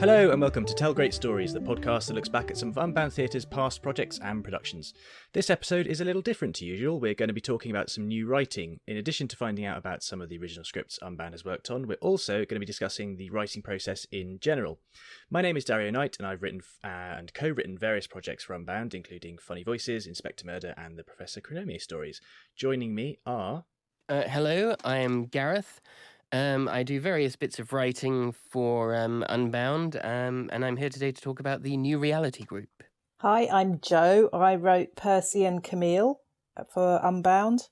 Hello and welcome to Tell Great Stories, the podcast that looks back at some of Unbound Theatre's past projects and productions. This episode is a little different to usual. We're going to be talking about some new writing. In addition to finding out about some of the original scripts Unbound has worked on, we're also going to be discussing the writing process in general. My name is Dario Knight and I've written and co-written various projects for Unbound, including Funny Voices, Inspector Murder and the Professor Chronomia stories. Joining me are... Hello, I am Gareth. I do various bits of writing for Unbound, and I'm here today to talk about the New Reality Group. Hi, I'm Jo. I wrote Percy and Camille for Unbound,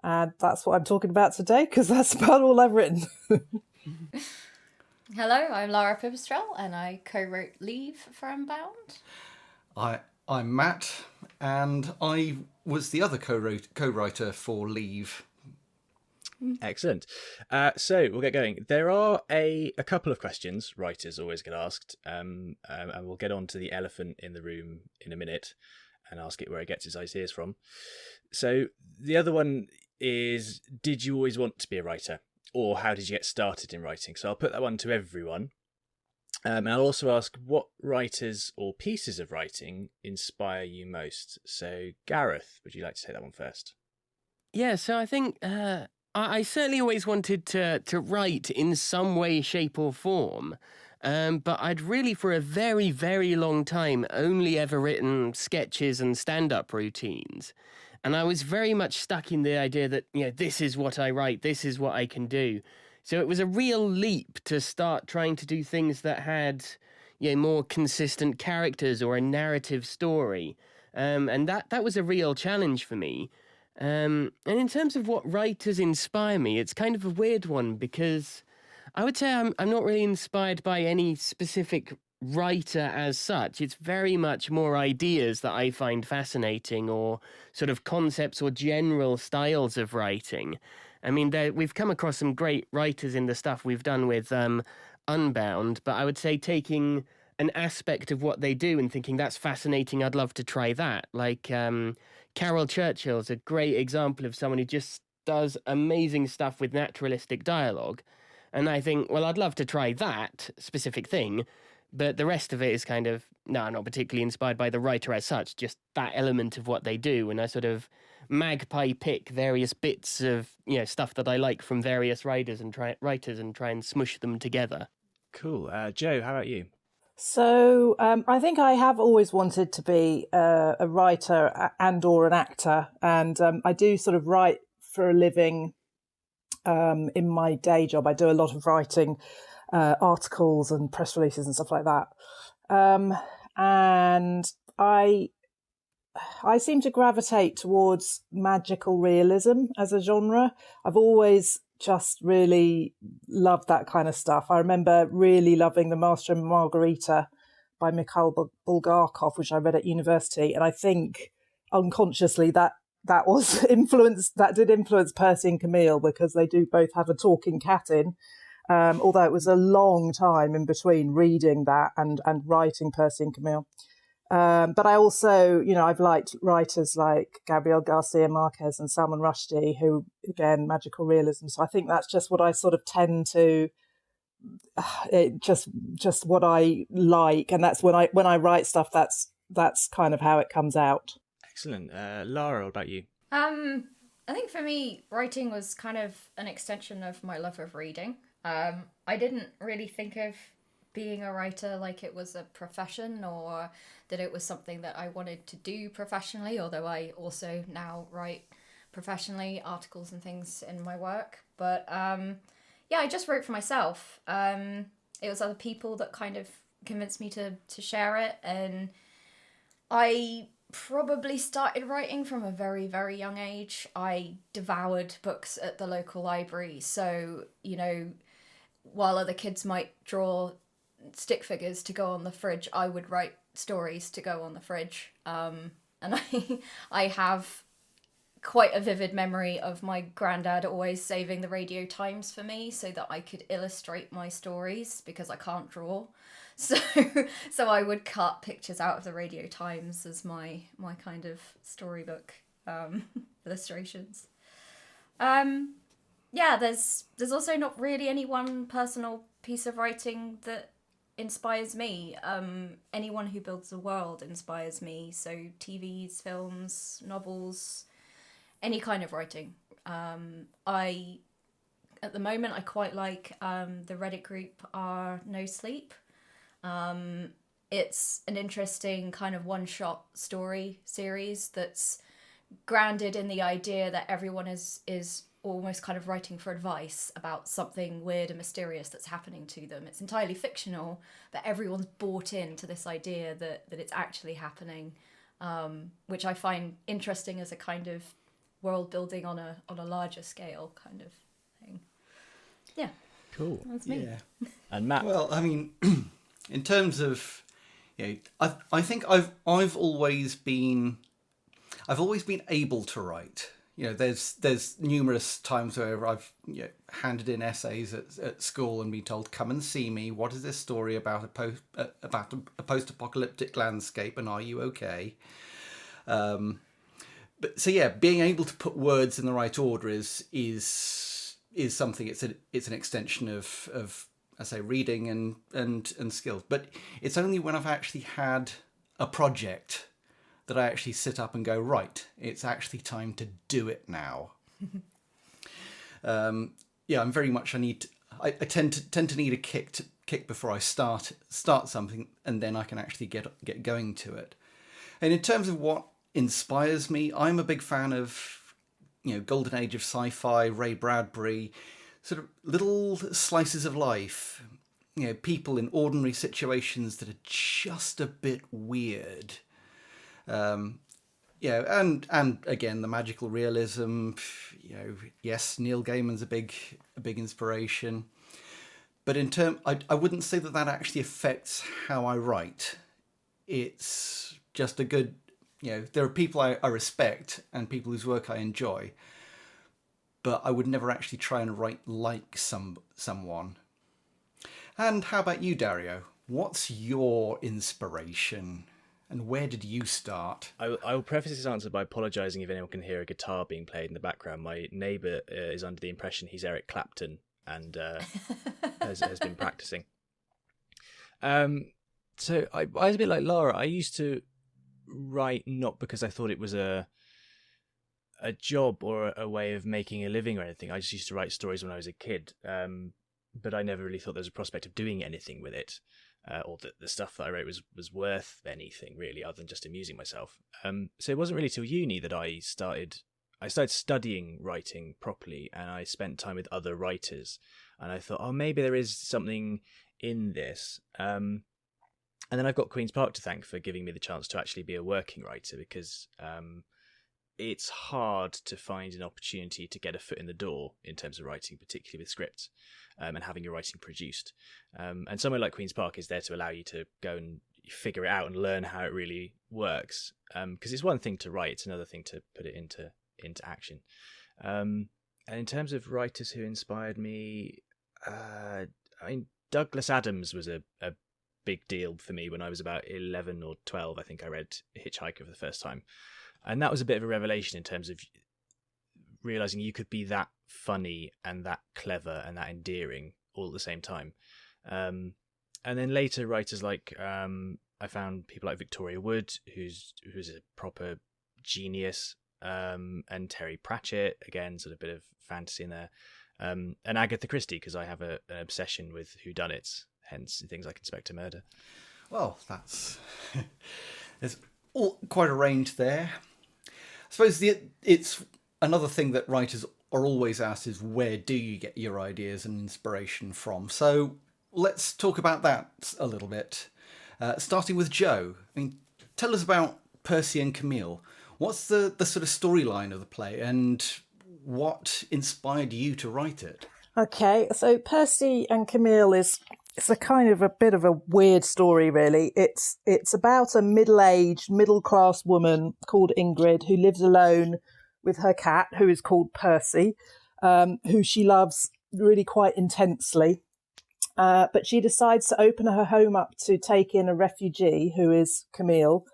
and that's what I'm talking about today, because that's about all I've written. Hello, I'm Lara Pipistrelle, and I co-wrote Leave for Unbound. I'm Matt, and I was the other co-writer for Leave. Excellent. So we'll get going. There are a couple of questions writers always get asked, and we'll get on to the elephant in the room in a minute and ask it where it gets its ideas from. So the other one is, did you always want to be a writer? Or how did you get started in writing? So I'll put that one to everyone. And I'll also ask, what writers or pieces of writing inspire you most? So Gareth, would you like to take that one first? Yeah, so I think... I certainly always wanted to write in some way, shape or form, but I'd really for a very, very long time only ever written sketches and stand-up routines. And I was very much stuck in the idea that, this is what I write, this is what I can do. So it was a real leap to start trying to do things that had more consistent characters or a narrative story. And that was a real challenge for me. And in terms of what writers inspire me, it's kind of a weird one because I would say I'm not really inspired by any specific writer as such. It's very much more ideas that I find fascinating or sort of concepts or general styles of writing. I mean, we've come across some great writers in the stuff we've done with Unbound, but I would say taking an aspect of what they do and thinking that's fascinating, I'd love to try that. Like Carol Churchill's a great example of someone who just does amazing stuff with naturalistic dialogue. And I think, well, I'd love to try that specific thing, but the rest of it is kind of, no, I'm not particularly inspired by the writer as such, just that element of what they do. And I sort of magpie pick various bits of, stuff that I like from various writers and try and smush them together. Cool. Jo, how about you? So I think I have always wanted to be a writer and or an actor. And I do sort of write for a living in my day job. I do a lot of writing articles and press releases and stuff like that. And I seem to gravitate towards magical realism as a genre. I've always just really loved that kind of stuff. I remember really loving The Master and Margarita by Mikhail Bulgakov, which I read at university. And I think unconsciously that did influence Percy and Camille, because they do both have a talking cat in. Although it was a long time in between reading that and writing Percy and Camille. But I also, I've liked writers like Gabriel Garcia Marquez and Salman Rushdie, who, again, magical realism. So I think that's just what I sort of tend to, just what I like. And that's when I write stuff, that's kind of how it comes out. Excellent. Lara, what about you? I think for me, writing was kind of an extension of my love of reading. I didn't really think of being a writer like it was a profession or that it was something that I wanted to do professionally, although I also now write professionally articles and things in my work. But I just wrote for myself. It was other people that kind of convinced me to share it, and I probably started writing from a very, very young age. I devoured books at the local library, so, while other kids might draw stick figures to go on the fridge, I would write stories to go on the fridge. And I have quite a vivid memory of my granddad always saving the Radio Times for me so that I could illustrate my stories, because I can't draw. So I would cut pictures out of the Radio Times as my kind of storybook illustrations. Yeah, there's also not really any one personal piece of writing that inspires me. Anyone who builds a world inspires me. So TVs, films, novels, any kind of writing. At the moment, I quite like the Reddit group Are No Sleep. It's an interesting kind of one-shot story series that's grounded in the idea that everyone is almost kind of writing for advice about something weird and mysterious that's happening to them. It's entirely fictional, but everyone's bought into this idea that it's actually happening, which I find interesting as a kind of world building on a larger scale kind of thing. Yeah. Cool. That's me. Yeah. And Matt? Well, I mean, in terms of, I think I've always been able to write. There's numerous times where I've handed in essays at school and been told, "Come and see me. What is this story about a post-apocalyptic landscape? And are you okay?" But so being able to put words in the right order is something. It's an extension of I say reading and skills. But it's only when I've actually had a project that I actually sit up and go, right, it's actually time to do it now. I'm very much. I tend to need a kick before I start something, and then I can actually get going to it. And in terms of what inspires me, I'm a big fan of golden age of sci-fi, Ray Bradbury, sort of little slices of life. People in ordinary situations that are just a bit weird. And again, the magical realism. Yes, Neil Gaiman's a big inspiration, but I wouldn't say that actually affects how I write. It's just a good. There are people I respect and people whose work I enjoy, but I would never actually try and write like someone. And how about you, Dario? What's your inspiration? And where did you start? I will preface this answer by apologising if anyone can hear a guitar being played in the background. My neighbour is under the impression he's Eric Clapton and has been practising. So I was a bit like Lara. I used to write not because I thought it was a job or a way of making a living or anything. I just used to write stories when I was a kid, but I never really thought there was a prospect of doing anything with it. Or that the stuff that I wrote was worth anything really, other than just amusing myself. So it wasn't really till uni that I started studying writing properly, and I spent time with other writers, and I thought, maybe there is something in this. And then I've got Queen's Park to thank for giving me the chance to actually be a working writer, because it's hard to find an opportunity to get a foot in the door in terms of writing, particularly with scripts. And having your writing produced. And somewhere like Queen's Park is there to allow you to go and figure it out and learn how it really works. Because it's one thing to write, it's another thing to put it into action. And in terms of writers who inspired me, Douglas Adams was a big deal for me when I was about 11 or 12. I think I read Hitchhiker for the first time. And that was a bit of a revelation in terms of realizing you could be that funny and that clever and that endearing all at the same time. And then later writers like I found people like Victoria Wood, who's a proper genius, and Terry Pratchett, again, sort of a bit of fantasy in there, and Agatha Christie, because I have an obsession with whodunits, hence things like Inspector Murder. Well, there's quite a range there. I suppose it's another thing that writers are always asked is, where do you get your ideas and inspiration from? So let's talk about that a little bit. Starting with Joe. Tell us about Percy and Camille. What's the sort of storyline of the play, and what inspired you to write it? Okay, so Percy and Camille it's a kind of a bit of a weird story, really. It's about a middle-aged, middle-class woman called Ingrid who lives alone with her cat, who is called Percy, who she loves really quite intensely. But she decides to open her home up to take in a refugee who is Camille,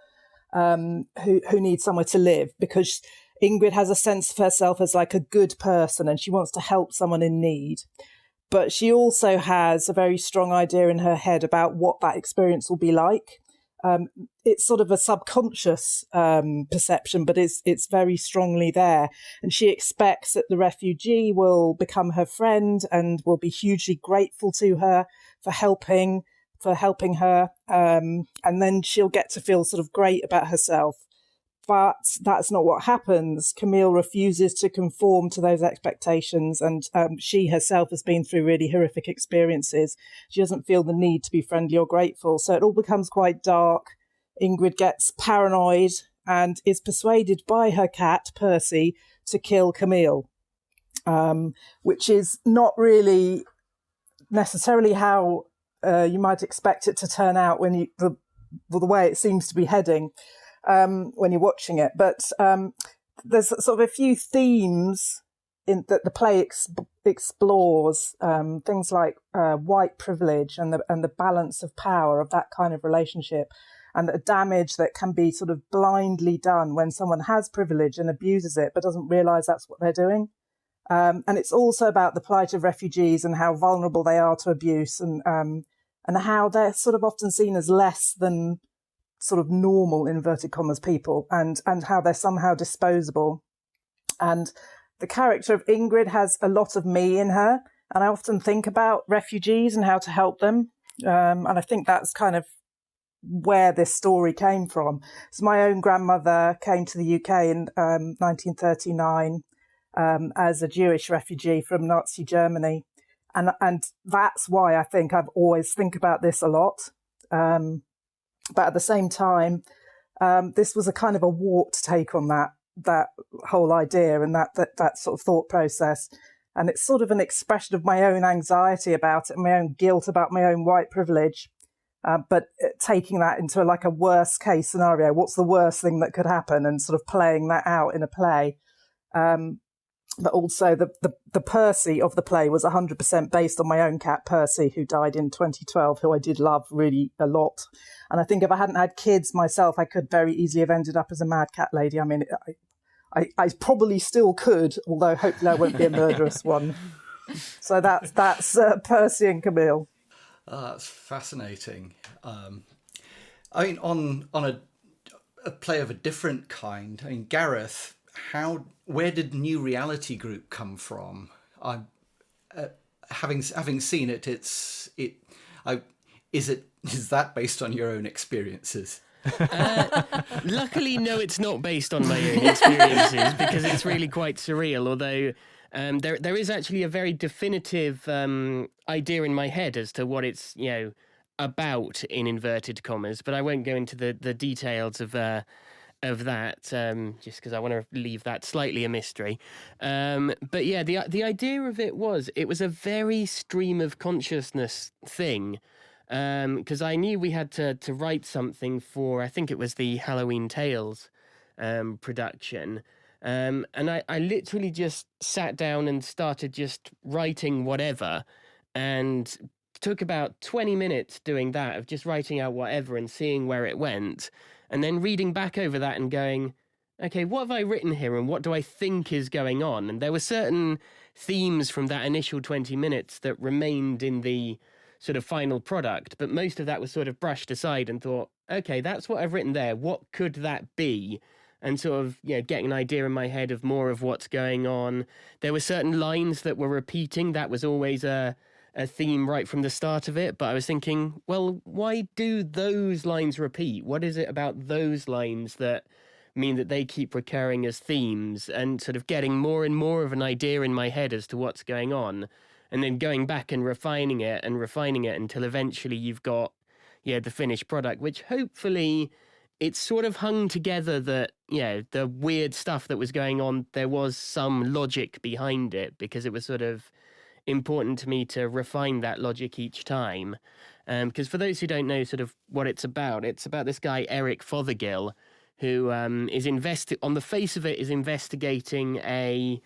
who needs somewhere to live, because Ingrid has a sense of herself as like a good person and she wants to help someone in need. But she also has a very strong idea in her head about what that experience will be like. It's sort of a subconscious perception, but it's very strongly there. And she expects that the refugee will become her friend and will be hugely grateful to her for helping her. And then she'll get to feel sort of great about herself. But that's not what happens. Camille refuses to conform to those expectations, and she herself has been through really horrific experiences. She doesn't feel the need to be friendly or grateful. So it all becomes quite dark. Ingrid gets paranoid and is persuaded by her cat, Percy, to kill Camille, which is not really necessarily how you might expect it to turn out when the way it seems to be heading. When you're watching it, but there's sort of a few themes that the play explores, things like white privilege and the balance of power of that kind of relationship, and the damage that can be sort of blindly done when someone has privilege and abuses it but doesn't realise that's what they're doing. And it's also about the plight of refugees and how vulnerable they are to abuse, and how they're sort of often seen as less than sort of normal, inverted commas, people, and how they're somehow disposable. And the character of Ingrid has a lot of me in her, and I often think about refugees and how to help them. And I think that's kind of where this story came from. So my own grandmother came to the UK in 1939 as a Jewish refugee from Nazi Germany. And that's why I think I've always think about this a lot. But at the same time, this was a kind of a warped take on that whole idea and that sort of thought process. And it's sort of an expression of my own anxiety about it, my own guilt about my own white privilege. But taking that into like a worst case scenario, what's the worst thing that could happen, and sort of playing that out in a play. But also the Percy of the play was 100% based on my own cat, Percy, who died in 2012, who I did love really a lot. And I think if I hadn't had kids myself, I could very easily have ended up as a mad cat lady. I mean, I probably still could, although hopefully I won't be a murderous one. So that's Percy and Camille. That's fascinating. I mean, on a play of a different kind, I mean, Gareth, where did New Reality Group come from? Having seen it, is that based on your own experiences? Luckily, no, it's not based on my own experiences, because it's really quite surreal. Although there is actually a very definitive idea in my head as to what it's about, in inverted commas. But I won't go into the details of that, just because I want to leave that slightly a mystery. But yeah, the idea of it was a very stream of consciousness thing. Because I knew we had to write something for, I think it was the Halloween Tales production. And I literally just sat down and started just writing whatever, and took about 20 minutes doing that, of just writing out whatever and seeing where it went, and then reading back over that and going, okay, what have I written here and what do I think is going on? And there were certain themes from that initial 20 minutes that remained in the sort of final product, but most of that was sort of brushed aside and thought, okay, that's what I've written there. What could that be? And sort of, getting an idea in my head of more of what's going on. There were certain lines that were repeating. That was always a theme right from the start of it. But I was thinking, well, why do those lines repeat? What is it about those lines that mean that they keep recurring as themes? And sort of getting more and more of an idea in my head as to what's going on. And then going back and refining it until eventually you've got, the finished product, which hopefully it's sort of hung together that, the weird stuff that was going on, there was some logic behind it, because it was sort of important to me to refine that logic each time. Because for those who don't know sort of what it's about this guy, Eric Fothergill, who is on the face of it, is investigating a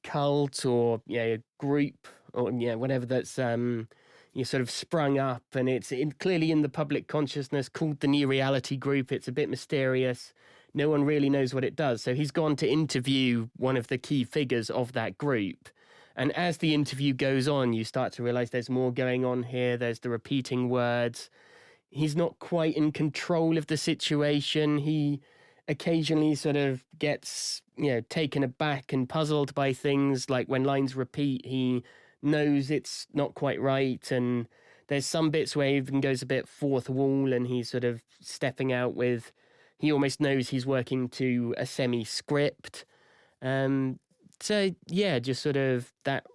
cult or group or whatever that's you sort of sprung up, and it's clearly in the public consciousness, called the New Reality Group. It's a bit mysterious. No one really knows what it does. So he's gone to interview one of the key figures of that group. And as the interview goes on, you start to realize there's more going on here. There's the repeating words. He's not quite in control of the situation. He occasionally sort of gets, taken aback and puzzled by things, like when lines repeat, he knows it's not quite right. And there's some bits where he even goes a bit fourth wall, and he's sort of stepping out with, he almost knows he's working to a semi-script. So, yeah, just sort of that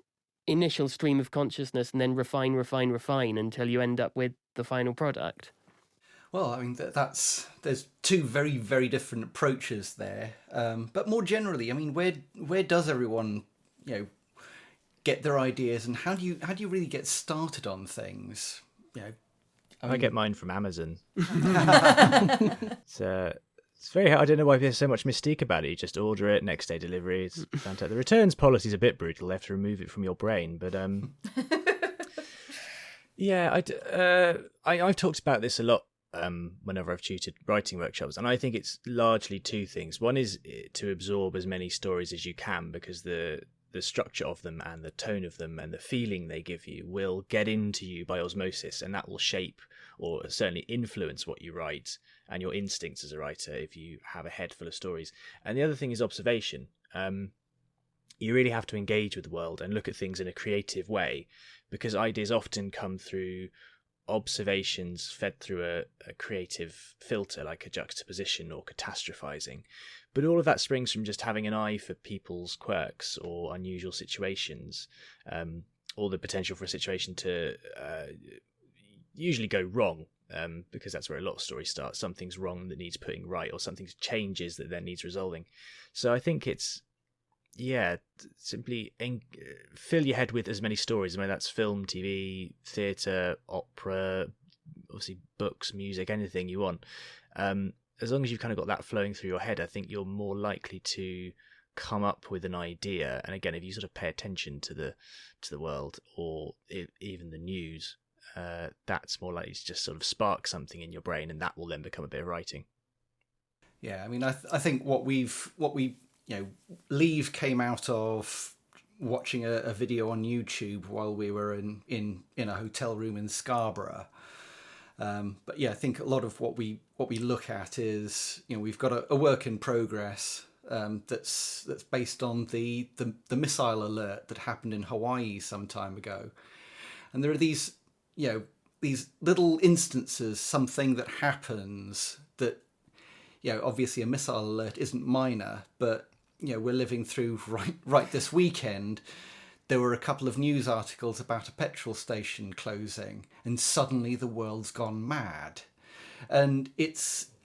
initial stream of consciousness, and then refine until you end up with the final product. Well, I mean, there's two very, very different approaches there. But more generally, I mean, where does everyone, get their ideas, and how do you really get started on things? I get mine from Amazon. It's very hard. I don't know why there's so much mystique about it. You just order it, next day delivery. It's fantastic. The returns policy is a bit brutal. They have to remove it from your brain. But yeah, I've talked about this a lot whenever I've tutored writing workshops, and I think it's largely two things. One is to absorb as many stories as you can, because the structure of them and the tone of them and the feeling they give you will get into you by osmosis, and that will shape or certainly influence what you write and your instincts as a writer if you have a head full of stories. And the other thing is observation. You really have to engage with the world and look at things in a creative way, because ideas often come through observations fed through a creative filter, like a juxtaposition or catastrophizing. But all of that springs from just having an eye for people's quirks or unusual situations, or the potential for a situation to usually go wrong, because that's where a lot of stories start. Something's wrong that needs putting right, or something changes that then needs resolving. So I think it's, simply fill your head with as many stories. I mean, that's film, TV, theatre, opera, obviously books, music, anything you want. As long as you've kind of got that flowing through your head, I think you're more likely to come up with an idea. And again, if you sort of pay attention to the world, or even the news, that's more likely to just sort of spark something in your brain, and that will then become a bit of writing. Yeah, I mean, I think what we Leave came out of watching a video on YouTube while we were in a hotel room in Scarborough. But yeah, I think a lot of what we look at is, we've got a work in progress that's based on the missile alert that happened in Hawaii some time ago, and there are these little instances, something that happens that, obviously a missile alert isn't minor, but we're living through right this weekend. There were a couple of news articles about a petrol station closing, and suddenly the world's gone mad. And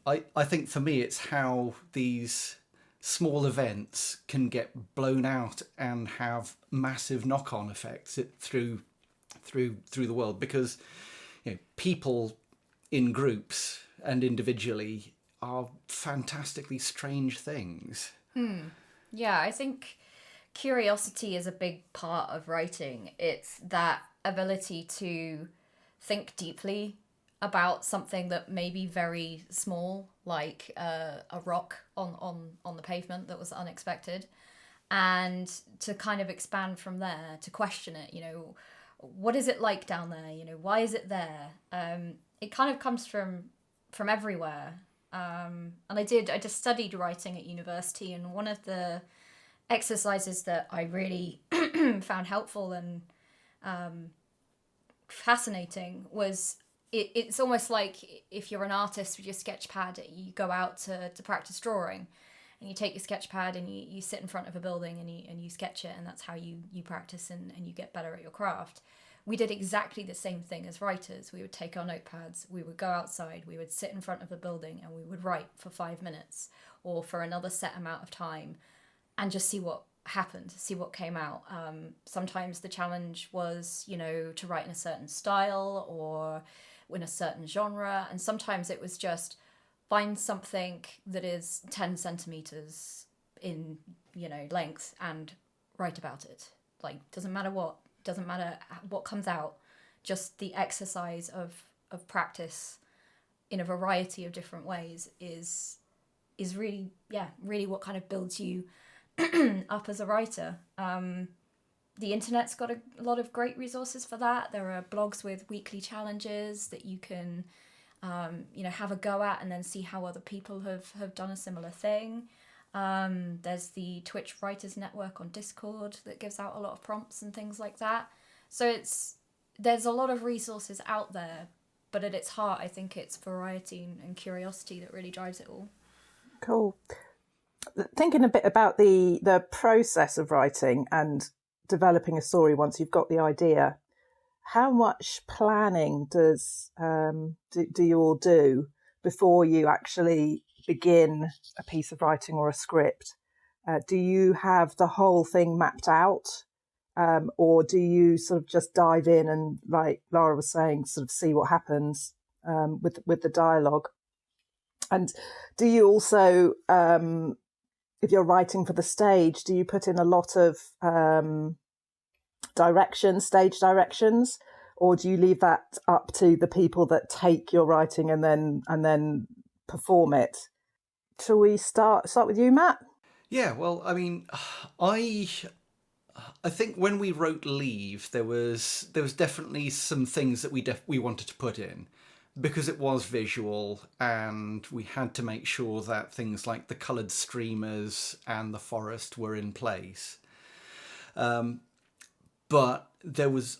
I think for me, it's how these small events can get blown out and have massive knock-on effects through the world, because people in groups and individually are fantastically strange things. Yeah, I think curiosity is a big part of writing. It's that ability to think deeply about something that may be very small, like a rock on the pavement that was unexpected, and to kind of expand from there, to question it. What is it like down there? Why is it there? It kind of comes from everywhere. And I just studied writing at university, and one of the exercises that I really found helpful and fascinating was it's almost like if you're an artist with your sketch pad, you go out to practice drawing, and you take your sketch pad and you sit in front of a building and you sketch it, and that's how you practice and you get better at your craft. We did exactly the same thing as writers. We would take our notepads, we would go outside, we would sit in front of a building, and we would write for 5 minutes or for another set amount of time, and just see what happened, see what came out. Sometimes the challenge was, to write in a certain style or in a certain genre, and sometimes it was just find something that is 10 centimeters in, length, and write about it. Like, doesn't matter what comes out, just the exercise of practice in a variety of different ways is really, really what kind of builds you up as a writer. The internet's got a lot of great resources for that. There are blogs with weekly challenges that you can have a go at and then see how other people have done a similar thing. There's the Twitch Writers Network on Discord that gives out a lot of prompts and things like that. So there's a lot of resources out there, but at its heart, I think it's variety and curiosity that really drives it all. Cool. Thinking a bit about the process of writing and developing a story once you've got the idea, how much planning do you all do before you actually begin a piece of writing or a script? Do you have the whole thing mapped out, or do you sort of just dive in and, like Lara was saying, sort of see what happens with the dialogue? And do you also, if you're writing for the stage, do you put in a lot of stage directions, or do you leave that up to the people that take your writing and then perform it? Shall we start with you, Matt? Yeah, well, I mean, I think when we wrote Leave, there was definitely some things that we wanted to put in, because it was visual, and we had to make sure that things like the coloured streamers and the forest were in place. But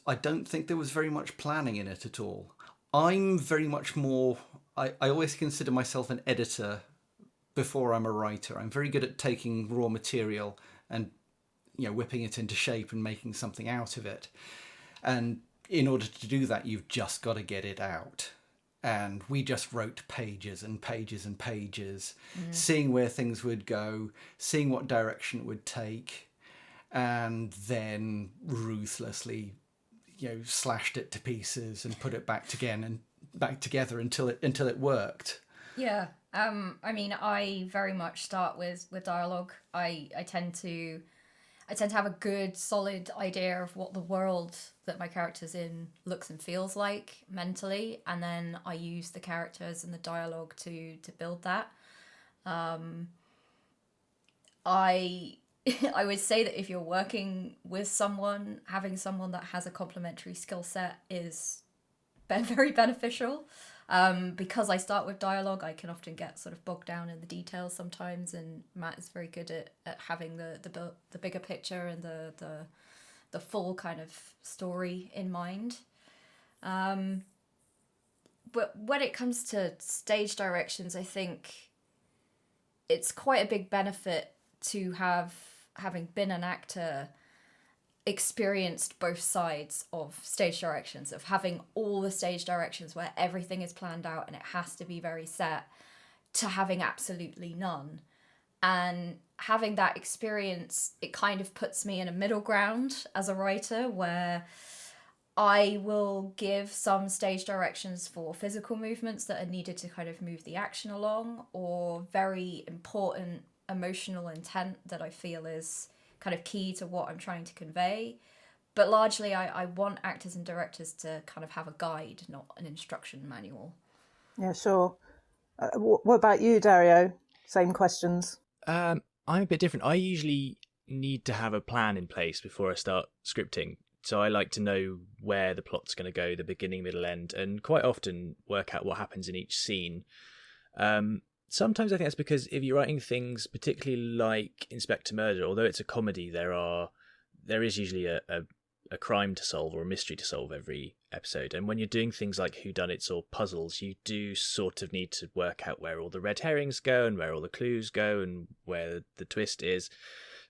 I don't think there was very much planning in it at all. I'm very much more, I always consider myself an editor before I'm a writer. I'm very good at taking raw material and, whipping it into shape and making something out of it. And in order to do that, you've just got to get it out. And we just wrote pages and pages and pages, seeing where things would go, seeing what direction it would take, and then ruthlessly, slashed it to pieces and put it back together until it worked. Yeah. I mean, I very much start with dialogue. I tend to have a good, solid idea of what the world that my character's in looks and feels like mentally, and then I use the characters and the dialogue to build that. I would say that if you're working with someone, having someone that has a complementary skill set is very beneficial. Because I start with dialogue, I can often get sort of bogged down in the details sometimes, and Matt is very good at having the bigger picture and the full kind of story in mind. But when it comes to stage directions, I think it's quite a big benefit to having been an actor, experienced both sides of stage directions, of having all the stage directions where everything is planned out and it has to be very set, to having absolutely none. And having that experience, it kind of puts me in a middle ground as a writer, where I will give some stage directions for physical movements that are needed to kind of move the action along, or very important emotional intent that I feel is kind of key to what I'm trying to convey. But largely, I want actors and directors to kind of have a guide, not an instruction manual. Yeah, sure. What about you, Dario? Same questions. I'm a bit different. I usually need to have a plan in place before I start scripting. So I like to know where the plot's going to go, the beginning, middle, end, and quite often work out what happens in each scene. Sometimes I think that's because if you're writing things particularly like Inspector Murder, although it's a comedy, there is usually a crime to solve or a mystery to solve every episode. And when you're doing things like whodunits or puzzles, you do sort of need to work out where all the red herrings go and where all the clues go and where the twist is.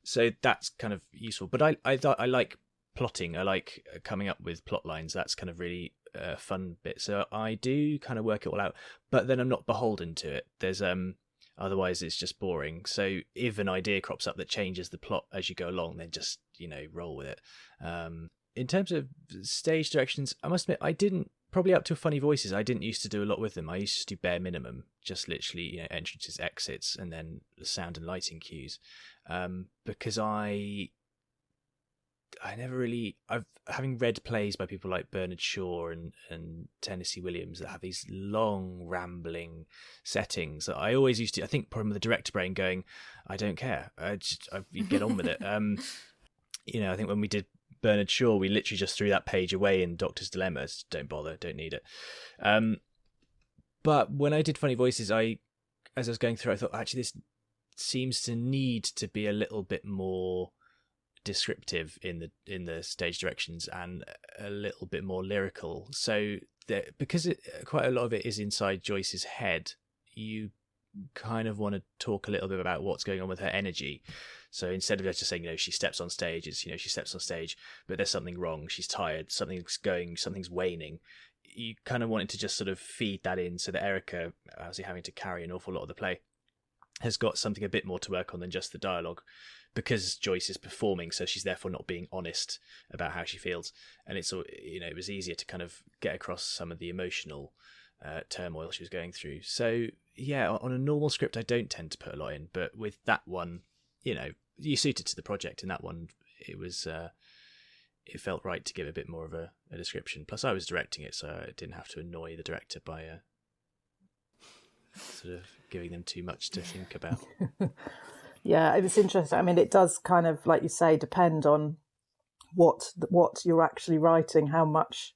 So that's kind of useful. But I like plotting. I like coming up with plot lines. That's kind of really fun bit. So I do kind of work it all out, but then I'm not beholden to it. There's otherwise it's just boring. So if an idea crops up that changes the plot as you go along, then just roll with it. In terms of stage directions, I must admit I didn't, probably up to Funny Voices, I didn't used to do a lot with them. I used to do bare minimum, just literally entrances, exits, and then the sound and lighting cues, because I never really, having read plays by people like Bernard Shaw and Tennessee Williams that have these long rambling settings, I always used to, I think probably with the director brain going, I don't care, you get on with it. I think when we did Bernard Shaw, we literally just threw that page away in Doctor's Dilemma. Don't bother, don't need it. But when I did Funny Voices, as I was going through, I thought actually this seems to need to be a little bit more descriptive in the stage directions and a little bit more lyrical. So because quite a lot of it is inside Joyce's head, you kind of want to talk a little bit about what's going on with her energy. So instead of just saying, she steps on stage, it's, she steps on stage, but there's something wrong, she's tired, something's waning. You kind of wanted to just sort of feed that in so that Erica, obviously having to carry an awful lot of the play, has got something a bit more to work on than just the dialogue, because Joyce is performing, so she's therefore not being honest about how she feels. And it's, it was easier to kind of get across some of the emotional turmoil she was going through. So yeah, on a normal script I don't tend to put a lot in, but with that one, you suited to the project. In that one, it was it felt right to give a bit more of a description. Plus I was directing it, so I didn't have to annoy the director by sort of giving them too much to think about. Yeah, it was interesting. I mean, it does kind of, like you say, depend on what you're actually writing, how much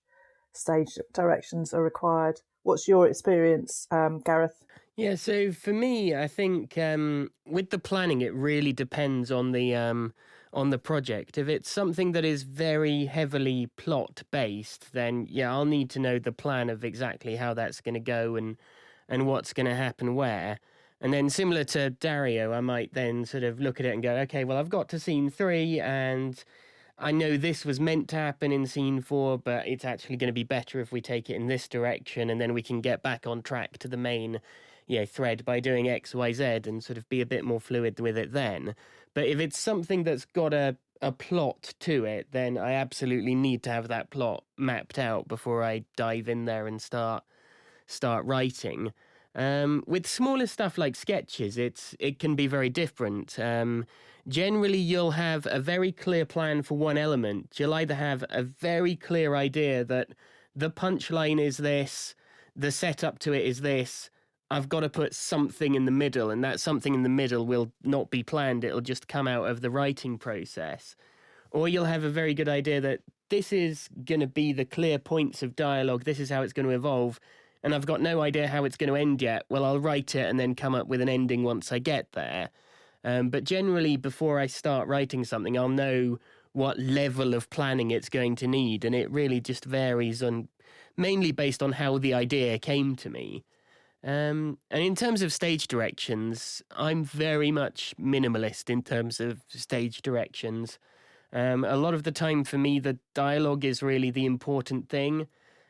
stage directions are required. What's your experience, Gareth? Yeah, so for me, I think with the planning, it really depends on the project. If it's something that is very heavily plot based, then yeah, I'll need to know the plan of exactly how that's going to go and what's going to happen where. And then similar to Dario, I might then sort of look at it and go, okay, well, I've got to scene 3 and I know this was meant to happen in scene 4, but it's actually going to be better if we take it in this direction, and then we can get back on track to the main thread by doing X, Y, Z and sort of be a bit more fluid with it then. But if it's something that's got a plot to it, then I absolutely need to have that plot mapped out before I dive in there and start writing. With smaller stuff like sketches, it can be very different. Generally, you'll have a very clear plan for one element. You'll either have a very clear idea that the punchline is this, the setup to it is this, I've got to put something in the middle, and that something in the middle will not be planned, it'll just come out of the writing process. Or you'll have a very good idea that this is going to be the clear points of dialogue, this is how it's going to evolve, and I've got no idea how it's going to end yet. Well, I'll write it and then come up with an ending once I get there. But generally, before I start writing something, I'll know what level of planning it's going to need, and it really just varies mainly based on how the idea came to me. And in terms of stage directions, I'm very much minimalist in terms of stage directions. A lot of the time for me, the dialogue is really the important thing,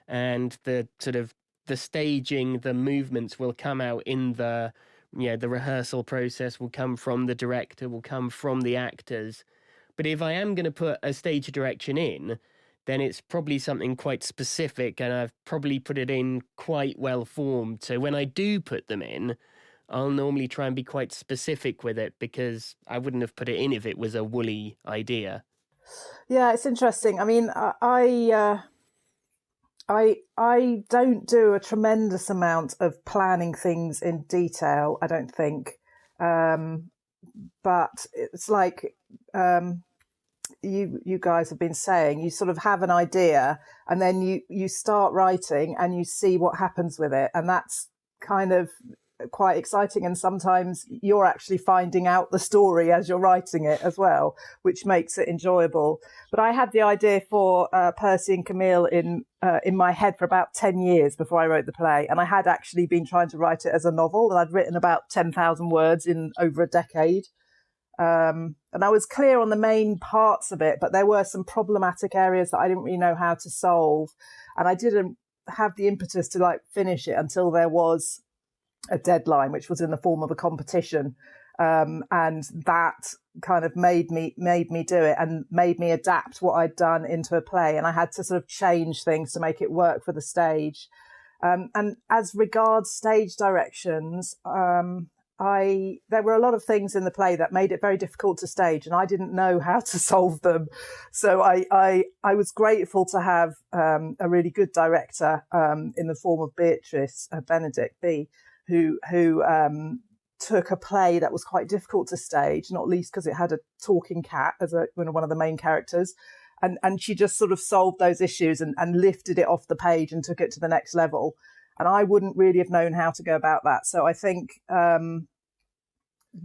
and the sort of the staging, the movements will come out in the rehearsal process, will come from the director, will come from the actors. But if I am going to put a stage direction in, then it's probably something quite specific, and I've probably put it in quite well formed. So when I do put them in, I'll normally try and be quite specific with it, because I wouldn't have put it in if it was a woolly idea. Yeah, it's interesting. I mean, I don't do a tremendous amount of planning things in detail, I don't think. But it's like you guys have been saying, you sort of have an idea and then you start writing and you see what happens with it. And that's kind of quite exciting. And sometimes you're actually finding out the story as you're writing it as well, which makes it enjoyable. But I had the idea for Percy and Camille in my head for about 10 years before I wrote the play. And I had actually been trying to write it as a novel, and I'd written about 10,000 words in over a decade. And I was clear on the main parts of it, but there were some problematic areas that I didn't really know how to solve. And I didn't have the impetus to finish it until there was a deadline, which was in the form of a competition. And that kind of made me do it and made me adapt what I'd done into a play. And I had to sort of change things to make it work for the stage. And as regards stage directions, there were a lot of things in the play that made it very difficult to stage, and I didn't know how to solve them. So I was grateful to have a really good director in the form of Beatrice Benedict B, who took a play that was quite difficult to stage, not least because it had a talking cat as one of the main characters. And she just sort of solved those issues and lifted it off the page and took it to the next level. And I wouldn't really have known how to go about that. So I think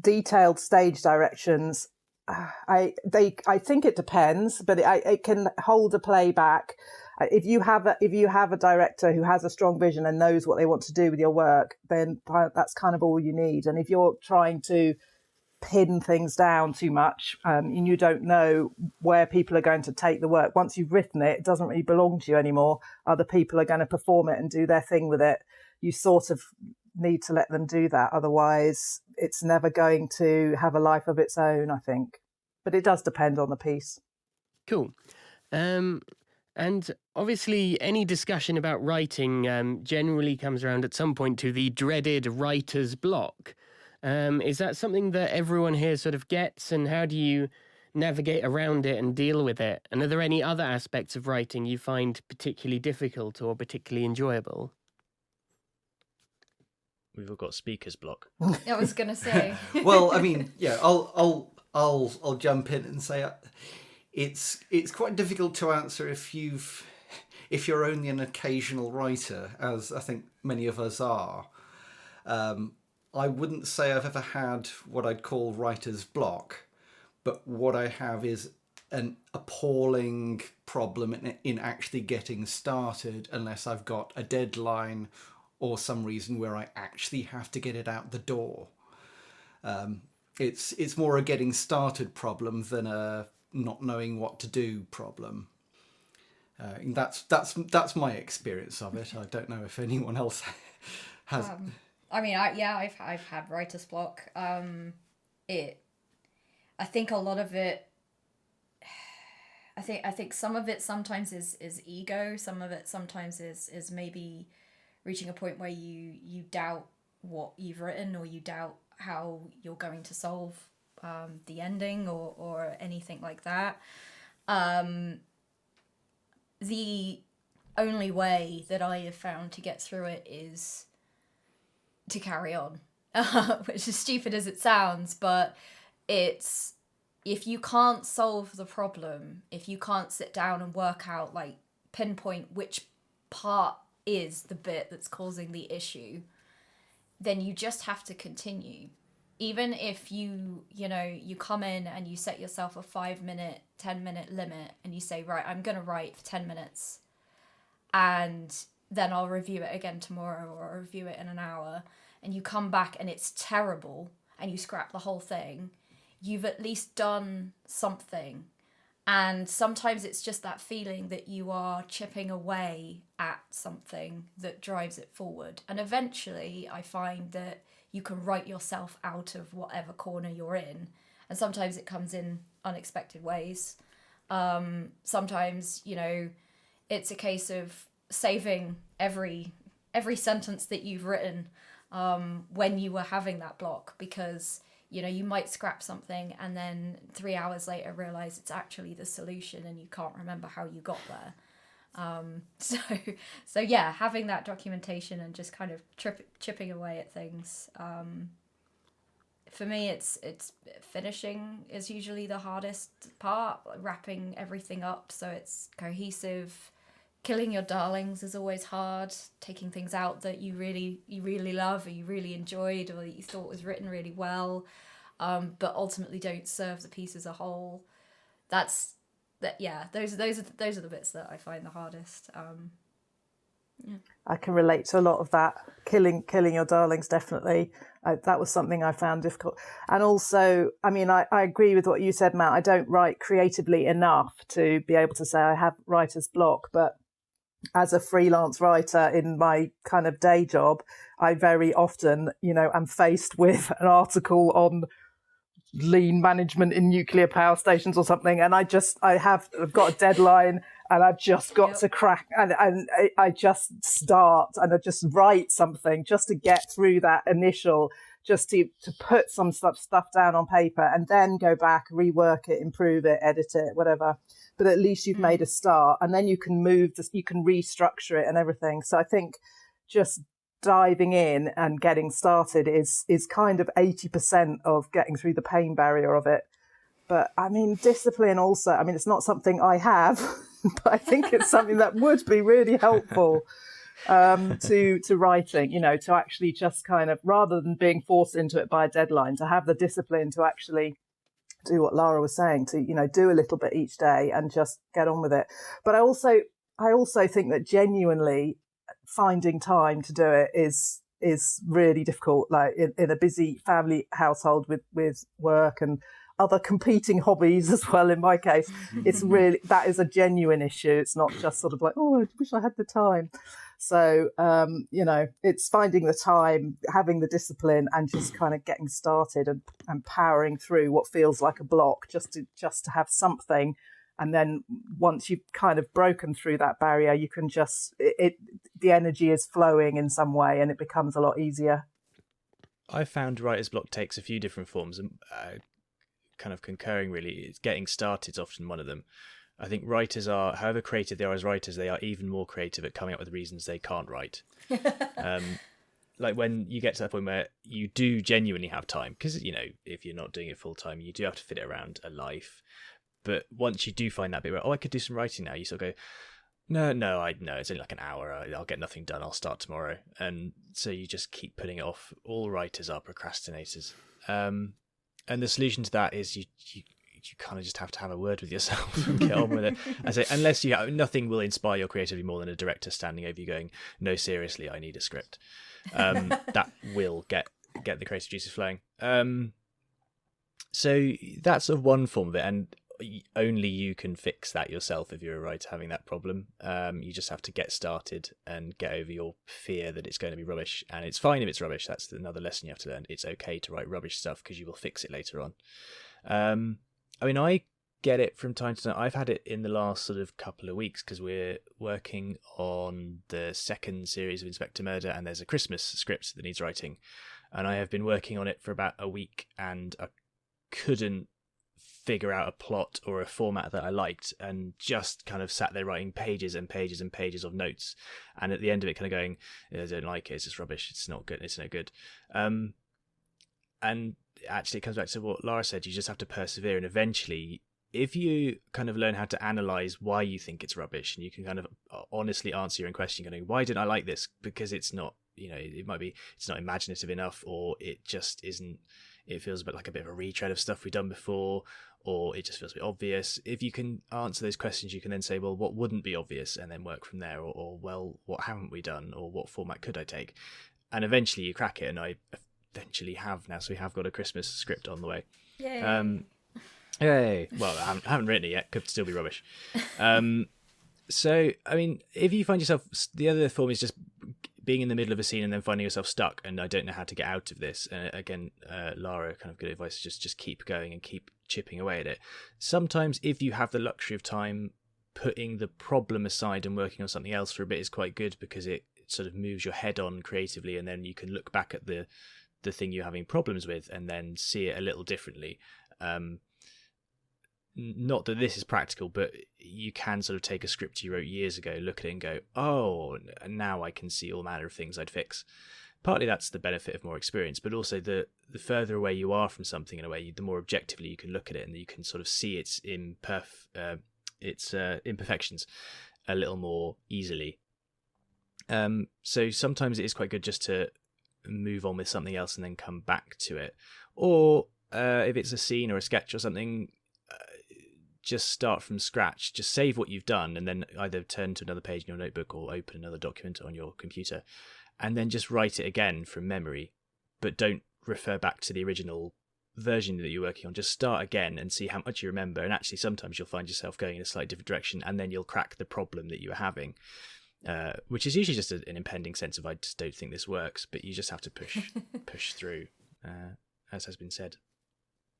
detailed stage directions, I think it depends, but it can hold a play back. If you have a director who has a strong vision and knows what they want to do with your work, then that's kind of all you need. And if you're trying to pin things down too much and you don't know where people are going to take the work, once you've written it, it doesn't really belong to you anymore. Other people are going to perform it and do their thing with it. You sort of need to let them do that, otherwise it's never going to have a life of its own, I think. But it does depend on the piece. Cool. And obviously any discussion about writing generally comes around at some point to the dreaded writer's block. Is that something that everyone here sort of gets, and how do you navigate around it and deal with it? And are there any other aspects of writing you find particularly difficult or particularly enjoyable? We've all got speaker's block. I was going to say. Well, I mean, yeah, I'll jump in and say it's quite difficult to answer if you're only an occasional writer, as I think many of us are. I wouldn't say I've ever had what I'd call writer's block, but what I have is an appalling problem in actually getting started unless I've got a deadline or some reason where I actually have to get it out the door. It's more a getting started problem than a not knowing what to do problem. That's my experience of it. I don't know if anyone else has. I mean, I've had writer's block. I think a lot of it. I think some of it sometimes is ego. Some of it sometimes is maybe reaching a point where you doubt what you've written, or you doubt how you're going to solve the ending or anything like that. The only way that I have found to get through it is to carry on, which is stupid as it sounds, but it's, if you can't solve the problem, if you can't sit down and work out, like, pinpoint which part is the bit that's causing the issue, then you just have to continue. Even if you come in and you set yourself a 5-minute, 10-minute limit and you say, right, I'm going to write for 10 minutes and then I'll review it again tomorrow, or I'll review it in an hour, and you come back and it's terrible and you scrap the whole thing, you've at least done something. And sometimes it's just that feeling that you are chipping away at something that drives it forward. And eventually I find that you can write yourself out of whatever corner you're in. And sometimes it comes in unexpected ways. Sometimes, it's a case of saving every sentence that you've written when you were having that block, because you might scrap something and then 3 hours later realize it's actually the solution and you can't remember how you got there. So yeah, having that documentation and just kind of chipping away at things. For me, it's finishing is usually the hardest part, wrapping everything up so it's cohesive. Killing your darlings is always hard. Taking things out that you really love, or you really enjoyed, or that you thought was written really well, but ultimately don't serve the piece as a whole. Those are the bits that I find the hardest. I can relate to a lot of that. Killing your darlings, definitely. That was something I found difficult. And also, I mean, I agree with what you said, Matt. I don't write creatively enough to be able to say I have writer's block, but as a freelance writer in my kind of day job, I very often, am faced with an article on lean management in nuclear power stations or something, and I've got a deadline, and I've just got to crack, and I just start, and I just write something just to get through that initial, just to put some stuff down on paper, and then go back, rework it, improve it, edit it, whatever. But at least you've made a start, and then you can you can restructure it and everything. So I think just diving in and getting started is kind of 80% of getting through the pain barrier of it. But I mean, discipline also, I mean, it's not something I have, but I think it's something that would be really helpful to writing, you know, to actually just kind of, rather than being forced into it by a deadline, to have the discipline to actually do what Lara was saying, to, you know, do a little bit each day and just get on with it. But I also think that genuinely finding time to do it is really difficult, like in a busy family household with work and other competing hobbies as well. In my case, it's really, that is a genuine issue. It's not just sort of like, oh, I wish I had the time. So, you know, it's finding the time, having the discipline, and just kind of getting started and powering through what feels like a block, just to have something. And then once you've kind of broken through that barrier, you can just, the energy is flowing in some way, and it becomes a lot easier. I found writer's block takes a few different forms, and kind of concurring really, it's getting started is often one of them. I think writers are, however creative they are as writers, they are even more creative at coming up with reasons they can't write. Like when you get to that point where you do genuinely have time, because, you know, if you're not doing it full time, you do have to fit it around a life. But once you do find that bit where, I could do some writing now, you sort of go, no, it's only like an hour. I'll get nothing done. I'll start tomorrow. And so you just keep putting it off. All writers are procrastinators. And the solution to that is you kind of just have to have a word with yourself and get on with it. I say, unless you have, nothing will inspire your creativity more than a director standing over you going, no, seriously, I need a script. That will get the creative juices flowing. So that's sort of one form of it, and only you can fix that yourself if you're a writer having that problem. You just have to get started and get over your fear that it's going to be rubbish, and it's fine if it's rubbish. That's another lesson you have to learn. It's okay to write rubbish stuff because you will fix it later on. I mean, I get it from time to time. I've had it in the last sort of couple of weeks because we're working on the second series of Inspector Murder, and there's a Christmas script that needs writing, and I have been working on it for about a week, and I couldn't figure out a plot or a format that I liked, and just kind of sat there writing pages and pages and pages of notes, and at the end of it kind of going, I don't like it, it's just rubbish, it's not good, it's no good. And actually it comes back to what Lara said, you just have to persevere, and eventually if you kind of learn how to analyze why you think it's rubbish, and you can kind of honestly answer your own question going, why didn't I like this? Because it's not, you know, it might be it's not imaginative enough, or it just isn't, it feels a bit like a bit of a retread of stuff we've done before, or it just feels a bit obvious. If you can answer those questions, you can then say, well, what wouldn't be obvious, and then work from there, or well, what haven't we done, or what format could I take? And eventually you crack it, and I eventually have now, so we have got a Christmas script on the way. Yay. Yay. Well, I haven't written it yet, could still be rubbish. So, I mean, if you find yourself, the other form is just being in the middle of a scene and then finding yourself stuck, and I don't know how to get out of this. Again, Lara, kind of good advice, just keep going and keep chipping away at it. Sometimes if you have the luxury of time, putting the problem aside and working on something else for a bit is quite good, because it sort of moves your head on creatively, and then you can look back at the thing you're having problems with and then see it a little differently. Not that this is practical, but you can sort of take a script you wrote years ago, look at it and go, oh, now I can see all manner of things I'd fix. Partly that's the benefit of more experience, but also the further away you are from something in a way, the more objectively you can look at it, and you can sort of see its imperfections a little more easily. So sometimes it is quite good just to move on with something else and then come back to it. Or if it's a scene or a sketch or something, just start from scratch. Just save what you've done, and then either turn to another page in your notebook or open another document on your computer, and then just write it again from memory. But don't refer back to the original version that you're working on. Just start again and see how much you remember. And actually sometimes you'll find yourself going in a slightly different direction, and then you'll crack the problem that you were having, which is usually just an impending sense of, I just don't think this works, but you just have to push through, as has been said.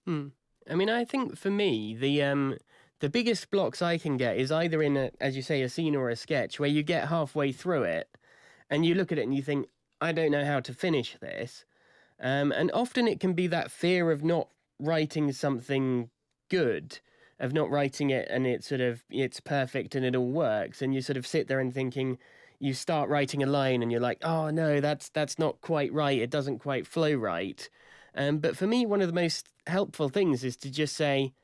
I mean, I think for me, the biggest blocks I can get is either in a, as you say, a scene or a sketch where you get halfway through it and you look at it and you think, I don't know how to finish this. And often it can be that fear of not writing something good, of not writing it and it's perfect and it all works. And you sort of sit there and thinking, you start writing a line and you're like, oh no, that's not quite right. It doesn't quite flow right. But for me, one of the most helpful things is to just say,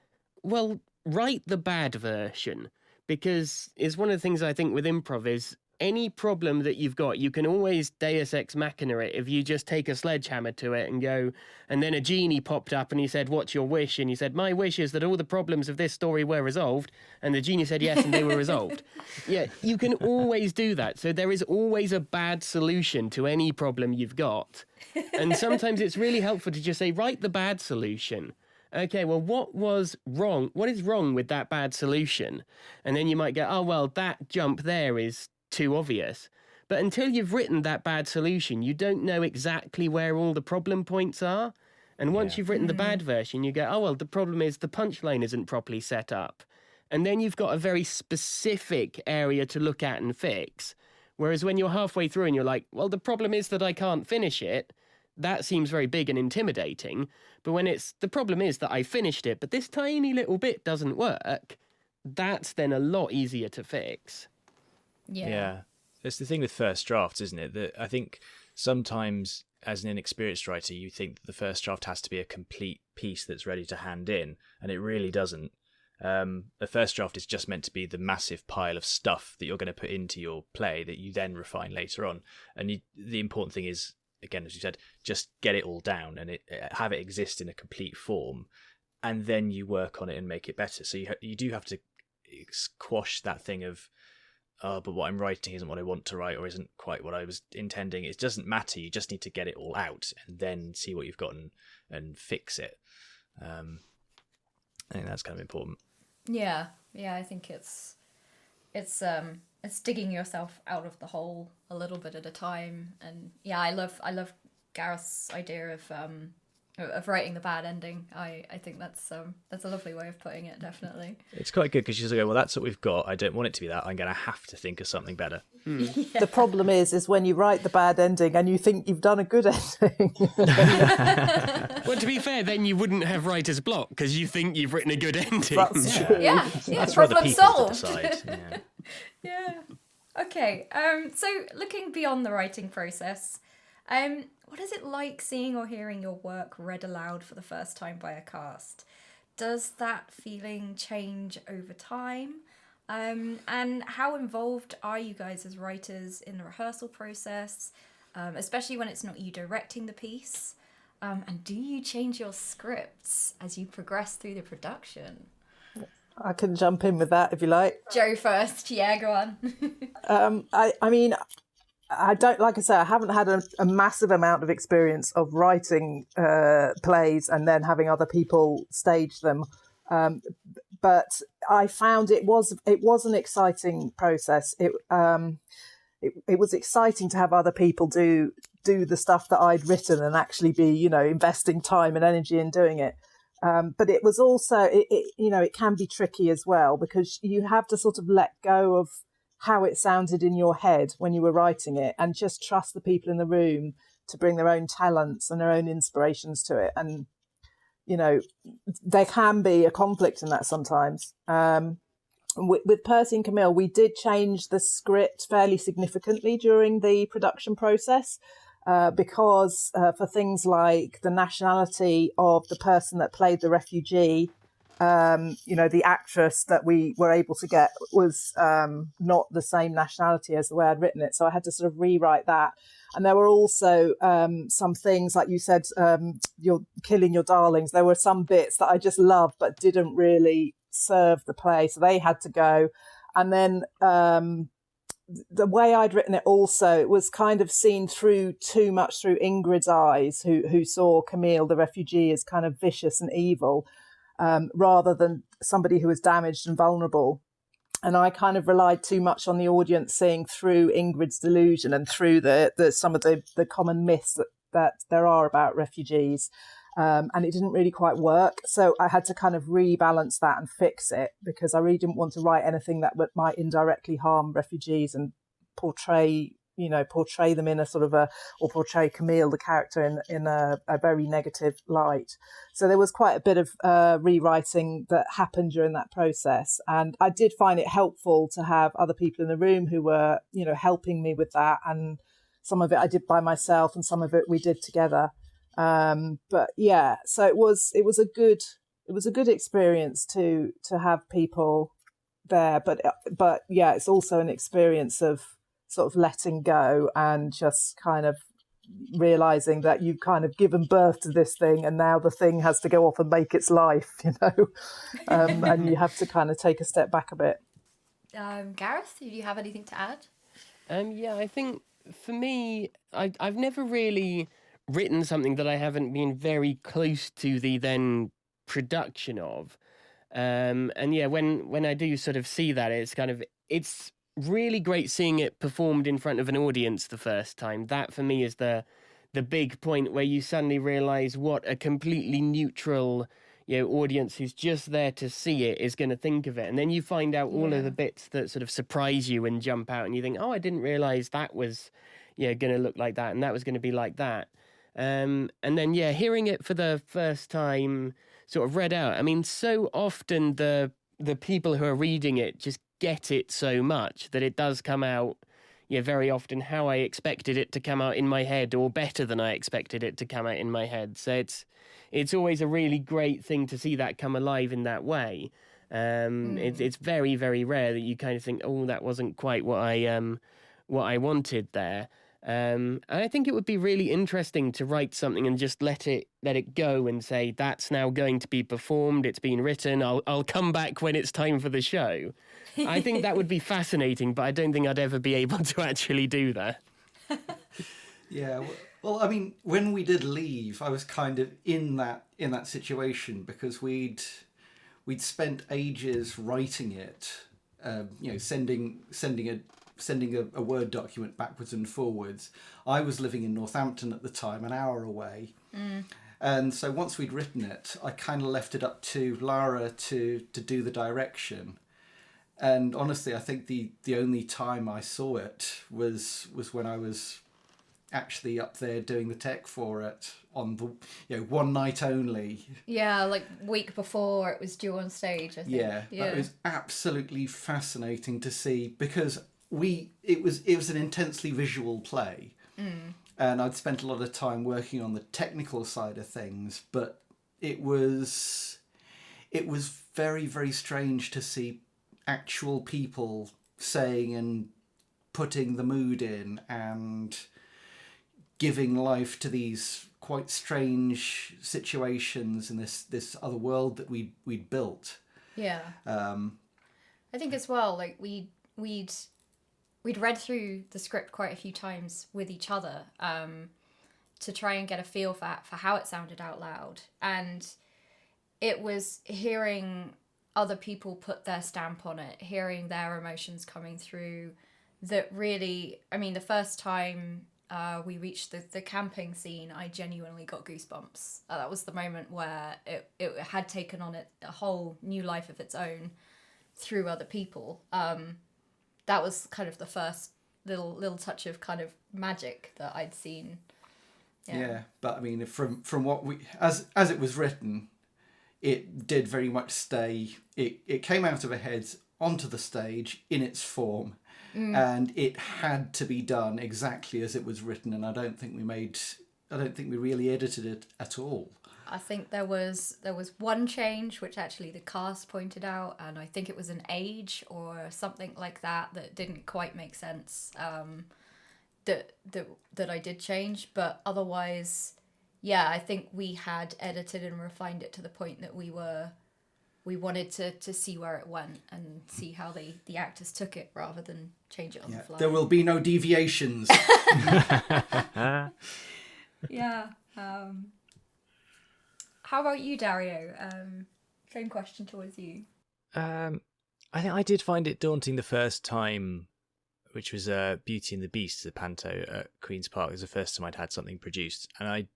well, write the bad version, because it's one of the things I think with improv is any problem that you've got, you can always deus ex machina it if you just take a sledgehammer to it and go, and then a genie popped up and he said, what's your wish? And you said, my wish is that all the problems of this story were resolved. And the genie said yes, and they were resolved. Yeah, you can always do that. So there is always a bad solution to any problem you've got. And sometimes it's really helpful to just say, write the bad solution. Okay, well, what was wrong? What is wrong with that bad solution? And then you might go, oh, well, that jump there is too obvious. But until you've written that bad solution, you don't know exactly where all the problem points are. And once you've written the bad version, you go, oh, well, the problem is the punchline isn't properly set up. And then you've got a very specific area to look at and fix. Whereas when you're halfway through and you're like, well, the problem is that I can't finish it, that seems very big and intimidating. But when it's, the problem is that I finished it, but this tiny little bit doesn't work, that's then a lot easier to fix. Yeah. It's the thing with first drafts, isn't it? That I think sometimes as an inexperienced writer, you think that the first draft has to be a complete piece that's ready to hand in, and it really doesn't. The first draft is just meant to be the massive pile of stuff that you're going to put into your play that you then refine later on. And the important thing is, again, as you said, just get it all down and have it exist in a complete form, and then you work on it and make it better. So you do have to quash that thing of, oh, but what I'm writing isn't what I want to write or isn't quite what I was intending. It doesn't matter. You just need to get it all out and then see what you've got and fix it. I think that's kind of important. Yeah, I think it's digging yourself out of the hole a little bit at a time. And yeah, I love Gareth's idea of writing the bad ending. I think that's a lovely way of putting it, definitely. It's quite good because you just go, well, that's what we've got. I don't want it to be that. I'm going to have to think of something better. Yeah. The problem is when you write the bad ending and you think you've done a good ending. Well, to be fair, then you wouldn't have writer's block because you think you've written a good ending. That's true. Yeah, That's for other problem people solved. to decide. Yeah. Yeah. Okay. So looking beyond the writing process, what is it like seeing or hearing your work read aloud for the first time by a cast? Does that feeling change over time? And how involved are you guys as writers in the rehearsal process, especially when it's not you directing the piece? And do you change your scripts as you progress through the production? I can jump in with that if you like. Joe first. Yeah, go on. I mean, I don't, like I say, I haven't had a massive amount of experience of writing plays and then having other people stage them. But I found it was an exciting process. It was exciting to have other people do the stuff that I'd written and actually be, investing time and energy in doing it. But it was also, it can be tricky as well because you have to sort of let go of how it sounded in your head when you were writing it and just trust the people in the room to bring their own talents and their own inspirations to it. And, there can be a conflict in that sometimes. With Percy and Camille, we did change the script fairly significantly during the production process because for things like the nationality of the person that played the refugee, the actress that we were able to get was not the same nationality as the way I'd written it. So I had to sort of rewrite that. And there were also some things, like you said, you're killing your darlings. There were some bits that I just loved but didn't really serve the play. So they had to go. And then the way I'd written it also, it was kind of seen too much through Ingrid's eyes, who saw Camille, the refugee, as kind of vicious and evil. Rather than somebody who was damaged and vulnerable. And I kind of relied too much on the audience seeing through Ingrid's delusion and through some of the common myths that there are about refugees. and it didn't really quite work. So I had to kind of rebalance that and fix it, because I really didn't want to write anything that might indirectly harm refugees and portray them in a sort of or portray Camille, the character, in a very negative light. So there was quite a bit of rewriting that happened during that process. And I did find it helpful to have other people in the room who were, helping me with that. And some of it I did by myself and some of it we did together. But yeah, so it was a good experience to have people there. But yeah, it's also an experience of sort of letting go and just kind of realizing that you've kind of given birth to this thing, and now the thing has to go off and make its life, and you have to kind of take a step back a bit. Gareth, do you have anything to add? Yeah, I think for me, I've never really written something that I haven't been very close to the then production of. And yeah, when I do sort of see that, it's really great seeing it performed in front of an audience the first time. That for me is the big point, where you suddenly realize what a completely neutral audience who's just there to see it is going to think of it. And then you find out all of the bits that sort of surprise you and jump out, and you think, oh, I didn't realize that was going to look like that, and that was going to be like that. And then hearing it for the first time sort of read out, I mean, so often the people who are reading it just get it so much that it does come out very often how I expected it to come out in my head, or better than I expected it to come out in my head. So it's always a really great thing to see that come alive in that way. It's very, very rare that you kind of think, oh, that wasn't quite what I wanted there. And I think it would be really interesting to write something and just let it go and say, that's now going to be performed, it's been written, I'll come back when it's time for the show. I think that would be fascinating, but I don't think I'd ever be able to actually do that. Yeah, well, I mean, when we did leave, I was kind of in that situation, because we'd spent ages writing it, sending a Word document backwards and forwards. I was living in Northampton at the time, an hour away. And so once we'd written it, I kind of left it up to Lara to do the direction. And honestly, I think the only time I saw it was when I was actually up there doing the tech for it on the one night only. Yeah, like week before it was due on stage, I think. Yeah. That was absolutely fascinating to see, because it was an intensely visual play, and I'd spent a lot of time working on the technical side of things, but it was very, very strange to see actual people saying and putting the mood in and giving life to these quite strange situations in this other world that we'd built. Yeah. I think as well, like we'd read through the script quite a few times with each other to try and get a feel for how it sounded out loud. And it was hearing other people put their stamp on it, hearing their emotions coming through, that really, I mean, the first time we reached the camping scene, I genuinely got goosebumps. That was the moment where it had taken on a whole new life of its own through other people. That was kind of the first little touch of kind of magic that I'd seen. Yeah, but I mean, from what as it was written, it did very much stay. It came out of our heads onto the stage in its form, and it had to be done exactly as it was written. And I don't think we really edited it at all. I think there was one change which actually the cast pointed out, and I think it was an age or something like that didn't quite make sense. That I did change, but otherwise, yeah, I think we had edited and refined it to the point that we wanted to see where it went and see how the actors took it rather than change it on the fly. There will be no deviations. Yeah. How about you, Dario? Same question towards you. I think I did find it daunting the first time, which was Beauty and the Beast, the panto at Queen's Park. It was the first time I'd had something produced, and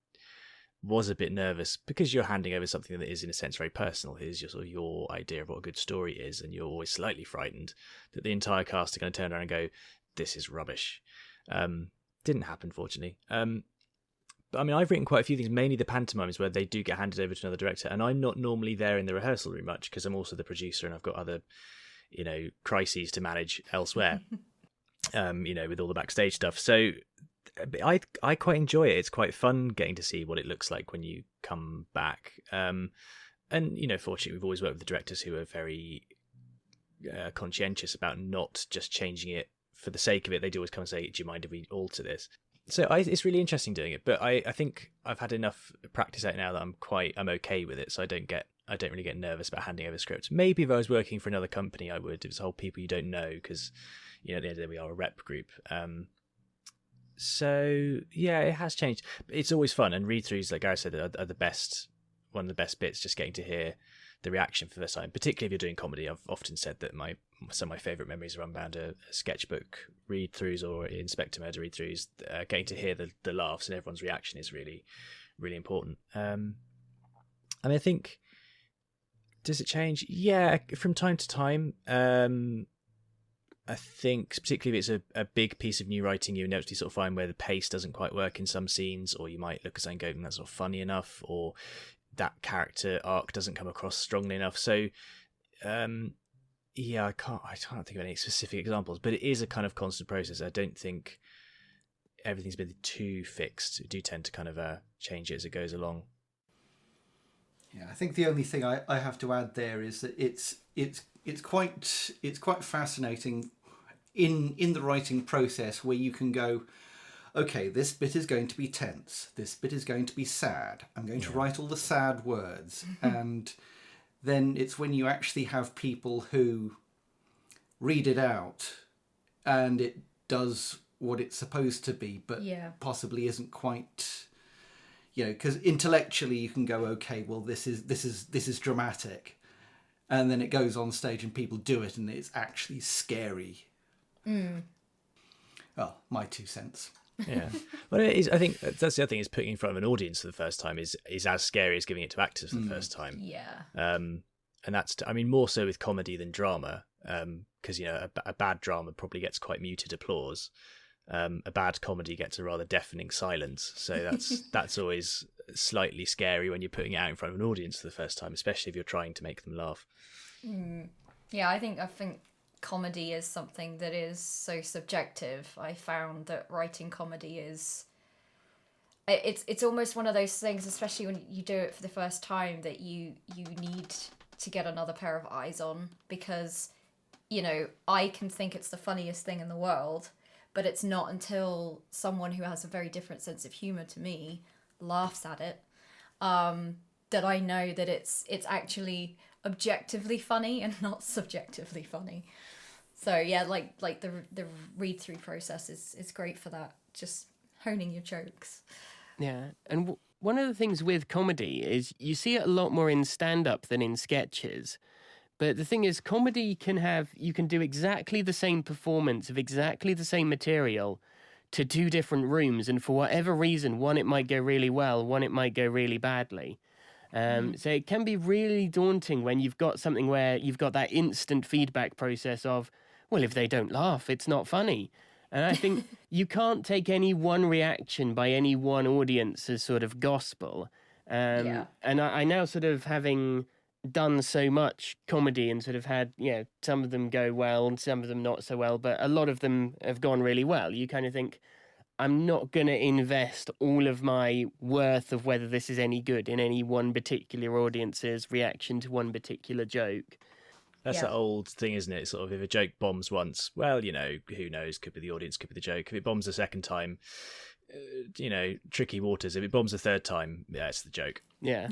was a bit nervous because you're handing over something that is in a sense very personal. It is your sort of your idea of what a good story is, and you're always slightly frightened that the entire cast are going to turn around and go, "This is rubbish." Didn't happen, fortunately. But I mean, I've written quite a few things, mainly the pantomimes where they do get handed over to another director, and I'm not normally there in the rehearsal room much because I'm also the producer and I've got other, crises to manage elsewhere. With all the backstage stuff. So I quite enjoy it. It's quite fun getting to see what it looks like when you come back. And fortunately, we've always worked with the directors who are very conscientious about not just changing it for the sake of it. They do always come and say, "Do you mind if we alter this?" So it's really interesting doing it. But I think I've had enough practice at it now that I'm okay with it. So I don't really get nervous about handing over scripts. Maybe if I was working for another company, I would. It was whole people you don't know because at the end of the day we are a rep group. So yeah, it has changed. It's always fun, and read-throughs, like Gareth said, are the best. One of the best bits, just getting to hear the reaction for the first time. Particularly if you're doing comedy, I've often said that some of my favourite memories of Unbound are sketchbook read-throughs or Inspector Murder read-throughs. Getting to hear the laughs and everyone's reaction is really, really important. I think, does it change? Yeah, from time to time. I think, particularly if it's a big piece of new writing, you inevitably sort of find where the pace doesn't quite work in some sscenes, or you might look at something and go, "That's not funny enough," or that character arc doesn't come across strongly enough. So, I can't think of any specific examples, but it is a kind of constant process. I don't think everything's been too fixed. We do tend to kind of change it as it goes along. Yeah, I think the only thing I have to add there is that it's quite fascinating in the writing process where you can go, okay, this bit is going to be tense, this bit is going to be sad, I'm going to write all the sad words. And then it's when you actually have people who read it out and it does what it's supposed to be, but possibly isn't quite, because intellectually you can go, okay, well, this is dramatic. And then it goes on stage and people do it and it's actually scary. Well, my 2 cents. Yeah. Well, it is. I think that's the other thing, is putting it in front of an audience for the first time is as scary as giving it to actors for the first time. Yeah. And that's, more so with comedy than drama, because, a bad drama probably gets quite muted applause. A bad comedy gets a rather deafening silence. So that's always slightly scary when you're putting it out in front of an audience for the first time, especially if you're trying to make them laugh. Yeah, I think comedy is something that is so subjective. I found that writing comedy it's almost one of those things, especially when you do it for the first time, that you need to get another pair of eyes on, because I can think it's the funniest thing in the world, but it's not until someone who has a very different sense of humor to me laughs at it that I know that it's actually objectively funny and not subjectively funny. So yeah, like the read through process is great for that, just honing your jokes. Yeah, and one of the things with comedy is you see it a lot more in stand-up than in sketches. But the thing is, comedy you can do exactly the same performance of exactly the same material to 2 different rooms, and for whatever reason, one it might go really well, one it might go really badly. So it can be really daunting when you've got something where you've got that instant feedback process of, well, if they don't laugh, it's not funny. And I think you can't take any one reaction by any one audience as sort of gospel. And I now sort of, having done so much comedy and sort of had, some of them go well and some of them not so well, but a lot of them have gone really well. You kind of think, I'm not going to invest all of my worth of whether this is any good in any one particular audience's reaction to one particular joke. That's that old thing, isn't it? Sort of, if a joke bombs once, well, who knows? Could be the audience, could be the joke. If it bombs a second time, tricky waters. If it bombs a third time, yeah, it's the joke. Yeah.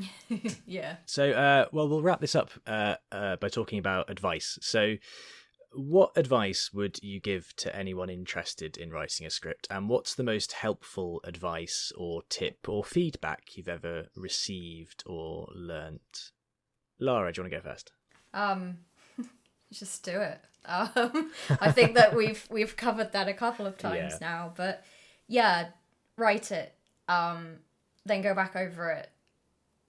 Yeah. So, we'll wrap this up by talking about advice. So, what advice would you give to anyone interested in writing a script? And what's the most helpful advice or tip or feedback you've ever received or learnt? Lara, do you want to go first? Just do it. I think that we've covered that a couple of times now, but yeah, write it. then go back over it,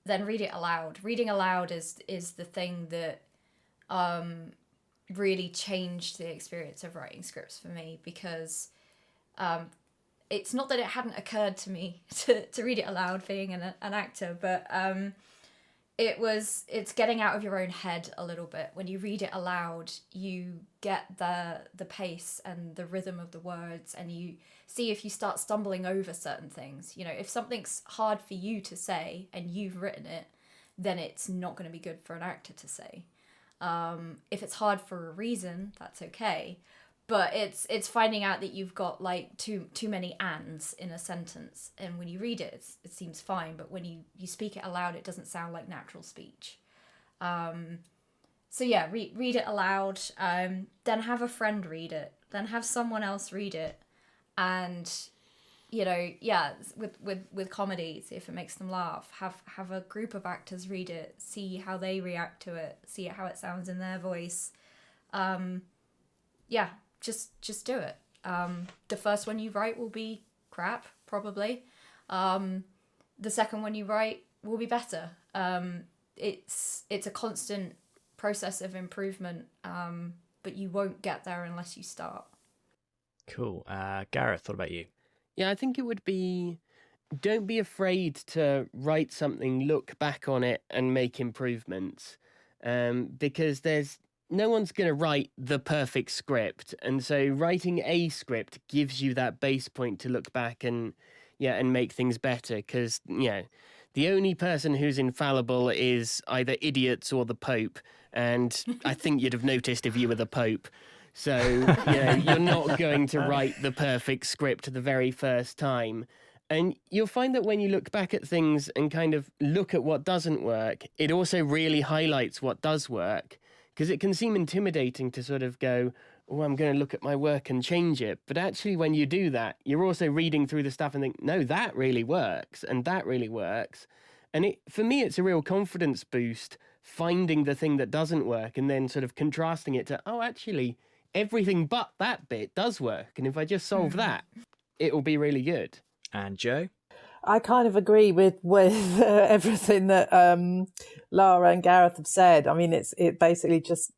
then read it aloud. Reading aloud is the thing that really changed the experience of writing scripts for me, because it's not that it hadn't occurred to me to read it aloud being an actor, but it's getting out of your own head a little bit. When you read it aloud, you get the pace and the rhythm of the words, and you see if you start stumbling over certain things. You know, if something's hard for you to say and you've written it, then it's not going to be good for an actor to say. If it's hard for a reason, that's okay. But it's finding out that you've got like too many ands in a sentence, and when you read it, it seems fine, but when you speak it aloud, it doesn't sound like natural speech. So yeah, read it aloud, then have a friend read it, then have someone else read it, and you know, yeah, with comedy, see if it makes them laugh. Have a group of actors read it, see how they react to it, see how it sounds in their voice. Yeah. Just do it. The first one you write will be crap, probably. The second one you write will be better. It's a constant process of improvement, but you won't get there unless you start. Cool. Gareth, what about you? Yeah, I think it would be, don't be afraid to write something, look back on it and make improvements, because no one's going to write the perfect script. And so writing a script gives you that base point to look back and make things better. Because, the only person who's infallible is either idiots or the Pope. And I think you'd have noticed if you were the Pope. So, you're not going to write the perfect script the very first time. And you'll find that when you look back at things and kind of look at what doesn't work, it also really highlights what does work. Because it can seem intimidating to sort of go, oh, I'm going to look at my work and change it. But actually, when you do that, you're also reading through the stuff and think, no, that really works. And that really works. And for me, it's a real confidence boost, finding the thing that doesn't work and then sort of contrasting it to, oh, actually, everything but that bit does work. And if I just solve that, it will be really good. And Joe? I kind of agree with everything that Lara and Gareth have said. I mean, it basically just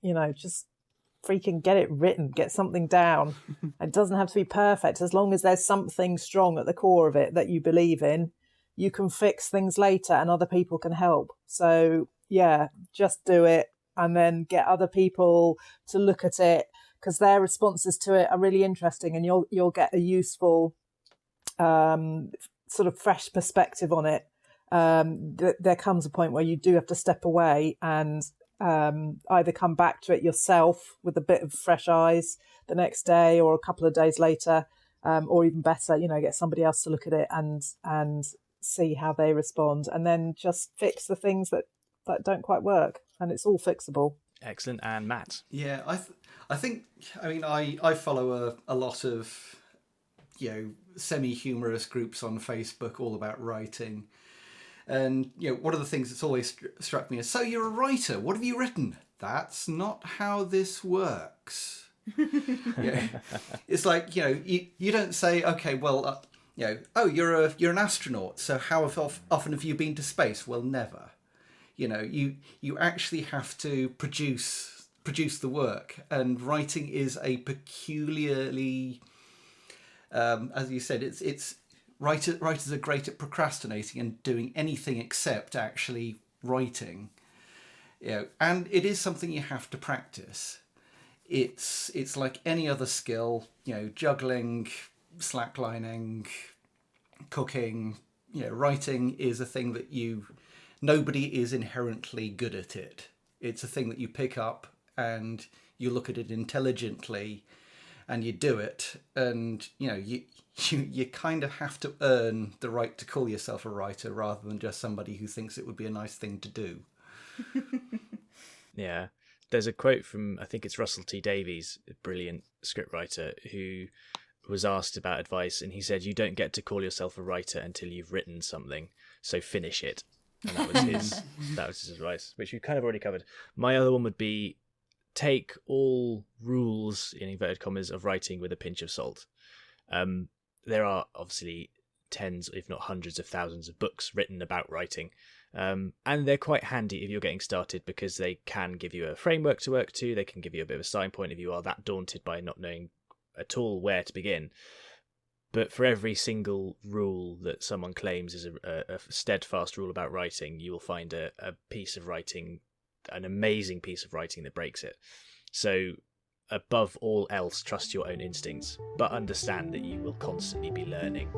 freaking get it written, get something down. It doesn't have to be perfect. As long as there's something strong at the core of it that you believe in, you can fix things later and other people can help. So yeah, just do it and then get other people to look at it, because their responses to it are really interesting, and you'll get a useful sort of fresh perspective on it. There comes a point where you do have to step away and either come back to it yourself with a bit of fresh eyes the next day or a couple of days later, or even better, get somebody else to look at it and see how they respond, and then just fix the things that don't quite work, and it's all fixable. Excellent. And Matt? Yeah, I think I follow a lot of semi-humorous groups on Facebook all about writing, and one of the things that's always struck me is, so you're a writer, what have you written? That's not how this works. It's like you don't say, okay, well oh, you're an astronaut, so how often have you been to space? Well, never. You actually have to produce the work, and writing is a peculiarly as you said, it's writers are great at procrastinating and doing anything except actually writing. And it is something you have to practice. It's like any other skill, juggling, slacklining, cooking. Writing is a thing that nobody is inherently good at it. It's a thing that you pick up and you look at it intelligently, and you do it, and you kind of have to earn the right to call yourself a writer rather than just somebody who thinks it would be a nice thing to do. Yeah. There's a quote from, I think it's Russell T Davies, a brilliant scriptwriter, who was asked about advice, and he said, you don't get to call yourself a writer until you've written something, so finish it. And that was his advice, which we kind of already covered. My other one would be, take all rules, in inverted commas, of writing with a pinch of salt. There are obviously tens, if not hundreds of thousands of books written about writing. And they're quite handy if you're getting started, because they can give you a framework to work to. They can give you a bit of a starting point if you are that daunted by not knowing at all where to begin. But for every single rule that someone claims is a steadfast rule about writing, you will find a piece of writing, an amazing piece of writing that breaks it. So above all else, trust your own instincts, but understand that you will constantly be learning.